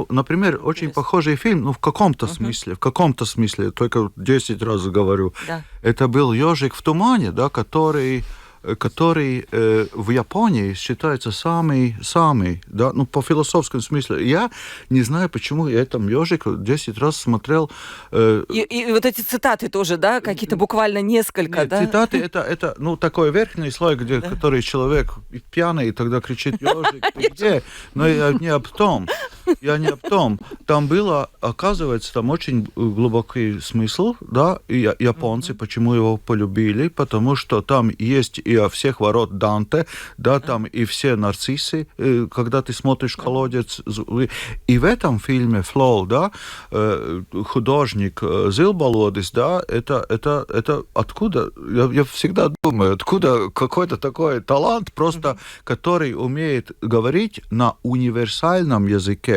Ну, например, очень похожий фильм, ну, в каком-то смысле, только 10 раз говорю. Да. Это был «Ёжик в тумане», да, который в Японии считается самый, да, ну, по философскому смыслу. Я не знаю, почему я этом «Ёжик» 10 раз смотрел. И вот эти цитаты тоже, да, какие-то буквально несколько, Нет, да? цитаты это, ну, такой верхний слой, где, который человек пьяный, и тогда кричит «Ёжик, ты где?» Но я не об том. Там было, оказывается, там очень глубокий смысл, да, и японцы, почему его полюбили, потому что там есть и «О всех ворот» Данте, да, там и все нарциссы, когда ты смотришь «Колодец». И в этом фильме «Флоу», да, художник Зилбалодис, да, это откуда? Я всегда думаю, откуда какой-то такой талант, просто который умеет говорить на универсальном языке.